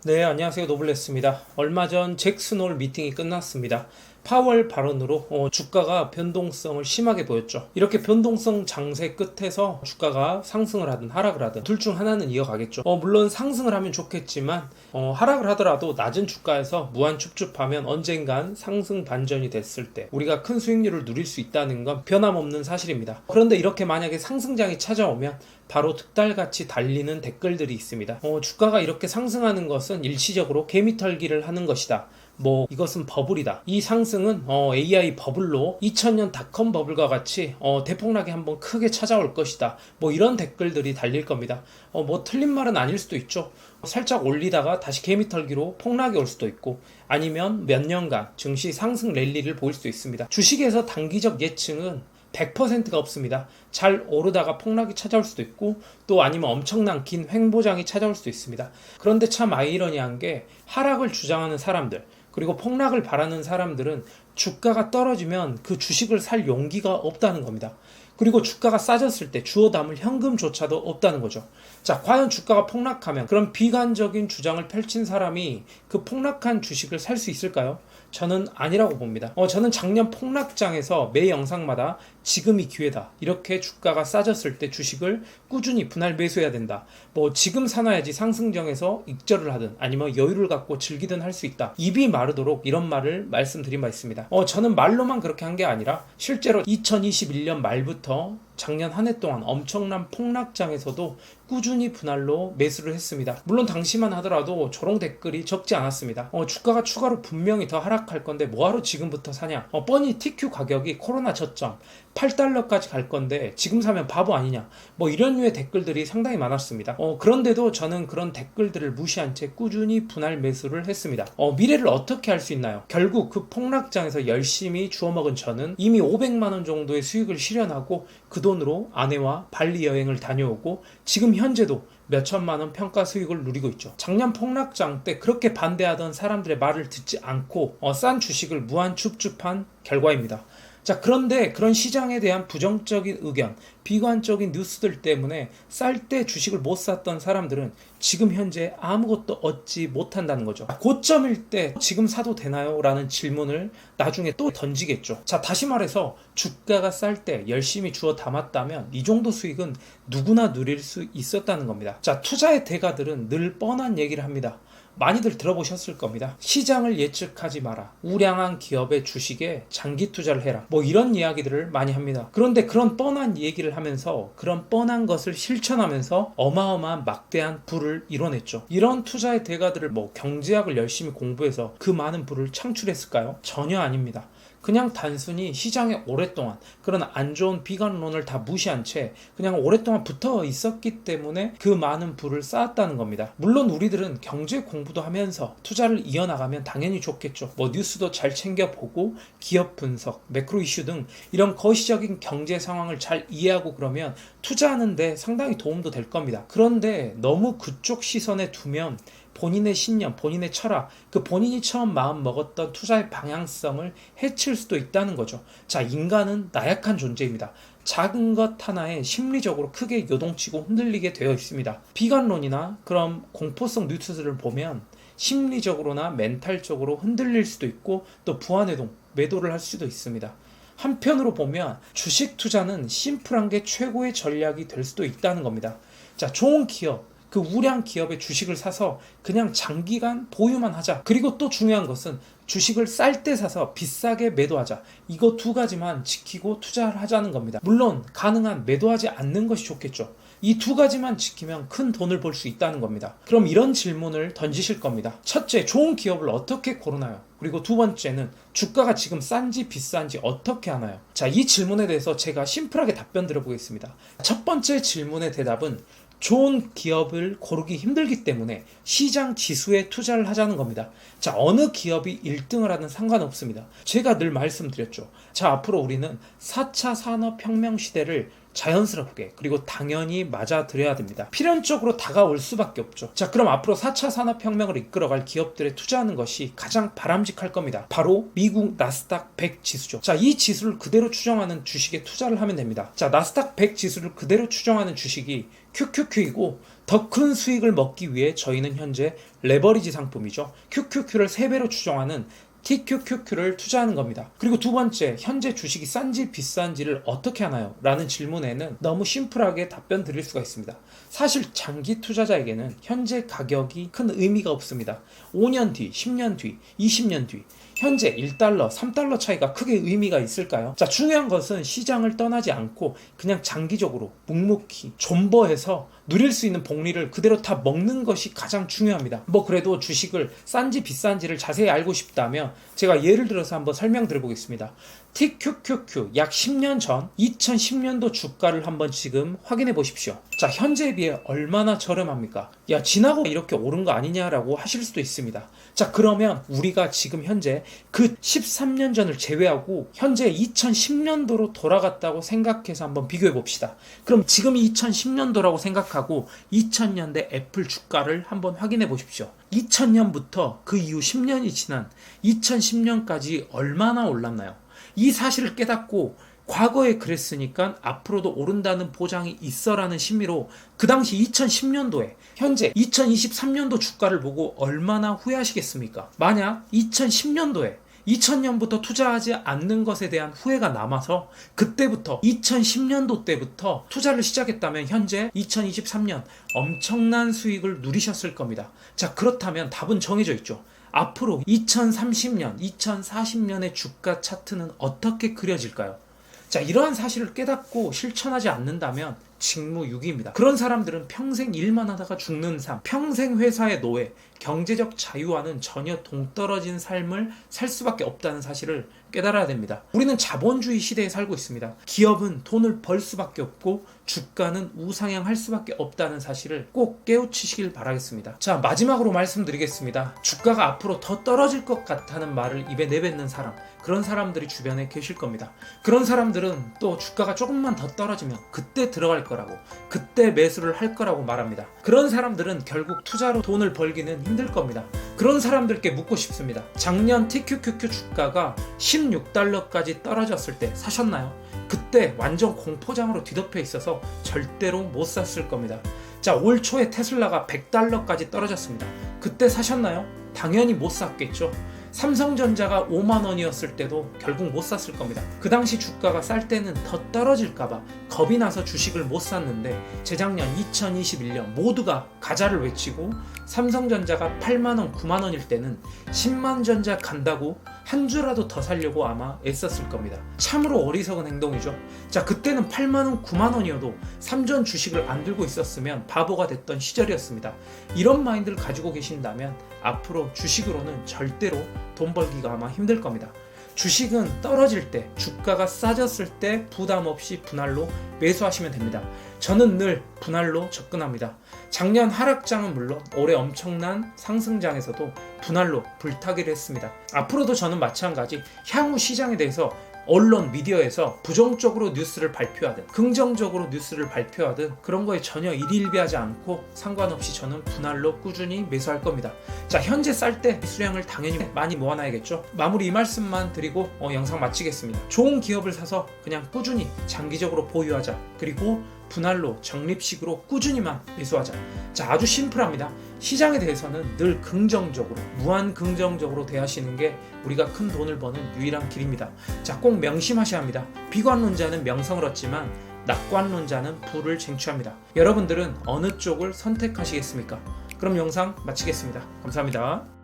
네, 안녕하세요. 노블레스입니다. 얼마 전 잭슨홀 미팅이 끝났습니다. 파월 발언으로 주가가 변동성을 심하게 보였죠. 이렇게 변동성 장세 끝에서 주가가 상승을 하든 하락을 하든 둘 중 하나는 이어가겠죠. 물론 상승을 하면 좋겠지만 하락을 하더라도 낮은 주가에서 무한 춥춥하면 언젠간 상승 반전이 됐을 때 우리가 큰 수익률을 누릴 수 있다는 건 변함없는 사실입니다. 그런데 이렇게 만약에 상승장이 찾아오면 바로 득달같이 달리는 댓글들이 있습니다. 주가가 이렇게 상승하는 것은 일시적으로 개미털기를 하는 것이다. 이것은 버블이다. 이 상승은 AI 버블로 2000년 닷컴 버블과 같이 대폭락이 한번 크게 찾아올 것이다. 이런 댓글들이 달릴 겁니다. 틀린 말은 아닐 수도 있죠. 살짝 올리다가 다시 개미털기로 폭락이 올 수도 있고, 아니면 몇 년간 증시 상승 랠리를 보일 수도 있습니다. 주식에서 단기적 예측은 100%가 없습니다. 잘 오르다가 폭락이 찾아올 수도 있고, 또 아니면 엄청난 긴 횡보장이 찾아올 수도 있습니다. 그런데 참 아이러니한 게, 하락을 주장하는 사람들 그리고 폭락을 바라는 사람들은 주가가 떨어지면 그 주식을 살 용기가 없다는 겁니다. 그리고 주가가 싸졌을 때 주워 담을 현금조차도 없다는 거죠. 자, 과연 주가가 폭락하면 그런 비관적인 주장을 펼친 사람이 그 폭락한 주식을 살 수 있을까요? 저는 아니라고 봅니다. 저는 작년 폭락장에서 매 영상마다 지금이 기회다, 이렇게 주가가 싸졌을 때 주식을 꾸준히 분할 매수해야 된다, 지금 사놔야지 상승장에서 익절을 하든 아니면 여유를 갖고 즐기든 할 수 있다, 입이 마르도록 이런 말을 말씀드린 바 있습니다. 저는 말로만 그렇게 한 게 아니라 실제로 2021년 말부터 작년 한 해 동안 엄청난 폭락장에서도 꾸준히 분할로 매수를 했습니다. 물론 당시만 하더라도 조롱 댓글이 적지 않았습니다. 주가가 추가로 분명히 더 하락할 건데 뭐하러 지금부터 사냐, 뻔히 TQ 가격이 코로나 저점 $8까지 갈 건데 지금 사면 바보 아니냐, 이런 류의 댓글들이 상당히 많았습니다. 그런데도 저는 그런 댓글들을 무시한 채 꾸준히 분할 매수를 했습니다. 미래를 어떻게 할 수 있나요? 결국 그 폭락장에서 열심히 주워먹은 저는 이미 500만 원 정도의 수익을 실현하고 그 돈으로 아내와 발리 여행을 다녀오고 지금 현재도 몇천만 원 평가 수익을 누리고 있죠. 작년 폭락장 때 그렇게 반대하던 사람들의 말을 듣지 않고 싼 주식을 무한 춥춥한 결과입니다. 자, 그런데 그런 시장에 대한 부정적인 의견, 비관적인 뉴스들 때문에 쌀 때 주식을 못 샀던 사람들은 지금 현재 아무것도 얻지 못한다는 거죠. 고점일 때 지금 사도 되나요? 라는 질문을 나중에 또 던지겠죠. 자, 다시 말해서 주가가 쌀 때 열심히 주워 담았다면 이 정도 수익은 누구나 누릴 수 있었다는 겁니다. 자, 투자의 대가들은 늘 뻔한 얘기를 합니다. 많이들 들어보셨을 겁니다. 시장을 예측하지 마라, 우량한 기업의 주식에 장기 투자를 해라, 이런 이야기들을 많이 합니다. 그런데 그런 뻔한 얘기를 하면서 그런 뻔한 것을 실천하면서 어마어마한 막대한 부를 이뤄냈죠. 이런 투자의 대가들을 경제학을 열심히 공부해서 그 많은 부를 창출했을까요? 전혀 아닙니다. 그냥 단순히 시장에 오랫동안 그런 안 좋은 비관론을 다 무시한 채 그냥 오랫동안 붙어 있었기 때문에 그 많은 부를 쌓았다는 겁니다. 물론 우리들은 경제 공부도 하면서 투자를 이어나가면 당연히 좋겠죠. 뉴스도 잘 챙겨보고 기업 분석, 매크로 이슈 등 이런 거시적인 경제 상황을 잘 이해하고 그러면 투자하는데 상당히 도움도 될 겁니다. 그런데 너무 그쪽 시선에 두면 본인의 신념, 본인의 철학, 그 본인이 처음 마음 먹었던 투자의 방향성을 해칠 수도 있다는 거죠. 자, 인간은 나약한 존재입니다. 작은 것 하나에 심리적으로 크게 요동치고 흔들리게 되어 있습니다. 비관론이나 그런 공포성 뉴스들을 보면 심리적으로나 멘탈적으로 흔들릴 수도 있고 또 부안해동, 매도를 할 수도 있습니다. 한편으로 보면 주식 투자는 심플한 게 최고의 전략이 될 수도 있다는 겁니다. 자, 좋은 기업, 그 우량 기업의 주식을 사서 그냥 장기간 보유만 하자. 그리고 또 중요한 것은 주식을 쌀 때 사서 비싸게 매도하자. 이거 두 가지만 지키고 투자를 하자는 겁니다. 물론 가능한 매도하지 않는 것이 좋겠죠. 이 두 가지만 지키면 큰 돈을 벌 수 있다는 겁니다. 그럼 이런 질문을 던지실 겁니다. 첫째, 좋은 기업을 어떻게 고르나요? 그리고 두 번째는 주가가 지금 싼지 비싼지 어떻게 하나요? 자, 이 질문에 대해서 제가 심플하게 답변 드려보겠습니다. 첫 번째 질문의 대답은 좋은 기업을 고르기 힘들기 때문에 시장 지수에 투자를 하자는 겁니다. 자, 어느 기업이 1등을 하든 상관없습니다. 제가 늘 말씀드렸죠. 자, 앞으로 우리는 4차 산업혁명 시대를 자연스럽게 그리고 당연히 맞아들여야 됩니다. 필연적으로 다가올 수밖에 없죠. 자, 그럼 앞으로 4차 산업혁명을 이끌어갈 기업들에 투자하는 것이 가장 바람직할 겁니다. 바로 미국 나스닥 100 지수죠. 자, 이 지수를 그대로 추정하는 주식에 투자를 하면 됩니다. 자, 나스닥 100 지수를 그대로 추정하는 주식이 QQQ이고 더 큰 수익을 먹기 위해 저희는 현재 레버리지 상품이죠. QQQ를 3배로 추정하는 TQQQ를 투자하는 겁니다. 그리고 두 번째, 현재 주식이 싼지 비싼지를 어떻게 하나요? 라는 질문에는 너무 심플하게 답변 드릴 수가 있습니다. 사실 장기 투자자에게는 현재 가격이 큰 의미가 없습니다. 5년 뒤, 10년 뒤, 20년 뒤 현재 1달러, 3달러 차이가 크게 의미가 있을까요? 자, 중요한 것은 시장을 떠나지 않고 그냥 장기적으로 묵묵히 존버해서 누릴 수 있는 복리를 그대로 다 먹는 것이 가장 중요합니다. 뭐 그래도 주식을 싼지 비싼지를 자세히 알고 싶다면 제가 예를 들어서 한번 설명드려 보겠습니다. TQQQ 약 10년 전 2010년도 주가를 한번 지금 확인해 보십시오. 자, 현재에 비해 얼마나 저렴합니까? 야, 지나고 이렇게 오른 거 아니냐라고 하실 수도 있습니다. 자, 그러면 우리가 지금 현재 그 13년 전을 제외하고 현재 2010년도로 돌아갔다고 생각해서 한번 비교해 봅시다. 그럼 지금이 2010년도라고 생각하고 2000년대 애플 주가를 한번 확인해 보십시오. 2000년부터 그 이후 10년이 지난 2010년까지 얼마나 올랐나요? 이 사실을 깨닫고 과거에 그랬으니까 앞으로도 오른다는 보장이 있어라는 심리로 그 당시 2010년도에 현재 2023년도 주가를 보고 얼마나 후회하시겠습니까? 만약 2010년도에 2000년부터 투자하지 않는 것에 대한 후회가 남아서 그때부터 2010년도 때부터 투자를 시작했다면 현재 2023년 엄청난 수익을 누리셨을 겁니다. 자, 그렇다면 답은 정해져 있죠. 앞으로 2030년, 2040년의 주가 차트는 어떻게 그려질까요? 자, 이러한 사실을 깨닫고 실천하지 않는다면 직무유기입니다. 그런 사람들은 평생 일만 하다가 죽는 삶, 평생 회사의 노예, 경제적 자유와는 전혀 동떨어진 삶을 살 수밖에 없다는 사실을 깨달아야 됩니다. 우리는 자본주의 시대에 살고 있습니다. 기업은 돈을 벌 수밖에 없고 주가는 우상향할 수밖에 없다는 사실을 꼭 깨우치시길 바라겠습니다. 자, 마지막으로 말씀드리겠습니다. 주가가 앞으로 더 떨어질 것 같다는 말을 입에 내뱉는 사람, 그런 사람들이 주변에 계실 겁니다. 그런 사람들은 또 주가가 조금만 더 떨어지면 그때 들어갈 거라고, 그때 매수를 할 거라고 말합니다. 그런 사람들은 결국 투자로 돈을 벌기는 힘들 겁니다. 그런 사람들께 묻고 싶습니다. 작년 TQQQ 주가가 16달러까지 떨어졌을 때 사셨나요? 그때 완전 공포장으로 뒤덮여 있어서 절대로 못 샀을 겁니다. 자, 올 초에 테슬라가 100달러까지 떨어졌습니다. 그때 사셨나요? 당연히 못 샀겠죠. 삼성전자가 5만 원이었을 때도 결국 못 샀을 겁니다. 그 당시 주가가 쌀 때는 더 떨어질까봐 겁이 나서 주식을 못 샀는데 재작년 2021년 모두가 가자를 외치고 삼성전자가 8만 원, 9만 원일 때는 10만 전자 간다고 한 주라도 더 살려고 아마 애썼을 겁니다. 참으로 어리석은 행동이죠. 자, 그때는 8만 원, 9만 원이어도 삼전 주식을 안 들고 있었으면 바보가 됐던 시절이었습니다. 이런 마인드를 가지고 계신다면 앞으로 주식으로는 절대로 돈 벌기가 아마 힘들 겁니다. 주식은 떨어질 때, 주가가 싸졌을 때 부담 없이 분할로 매수하시면 됩니다. 저는 늘 분할로 접근합니다. 작년 하락장은 물론 올해 엄청난 상승장에서도 분할로 불타기를 했습니다. 앞으로도 저는 마찬가지 향후 시장에 대해서 언론, 미디어에서 부정적으로 뉴스를 발표하든 긍정적으로 뉴스를 발표하든 그런 거에 전혀 일희일비하지 않고 상관없이 저는 분할로 꾸준히 매수할 겁니다. 자, 현재 쌀 때 수량을 당연히 많이 모아놔야겠죠. 마무리 이 말씀만 드리고 영상 마치겠습니다. 좋은 기업을 사서 그냥 꾸준히 장기적으로 보유하자. 그리고 분할로 적립식으로 꾸준히만 매수하자. 자, 아주 심플합니다. 시장에 대해서는 늘 긍정적으로, 무한 긍정적으로 대하시는 게 우리가 큰 돈을 버는 유일한 길입니다. 자, 꼭 명심하셔야 합니다. 비관론자는 명성을 얻지만 낙관론자는 부를 쟁취합니다. 여러분들은 어느 쪽을 선택하시겠습니까? 그럼 영상 마치겠습니다. 감사합니다.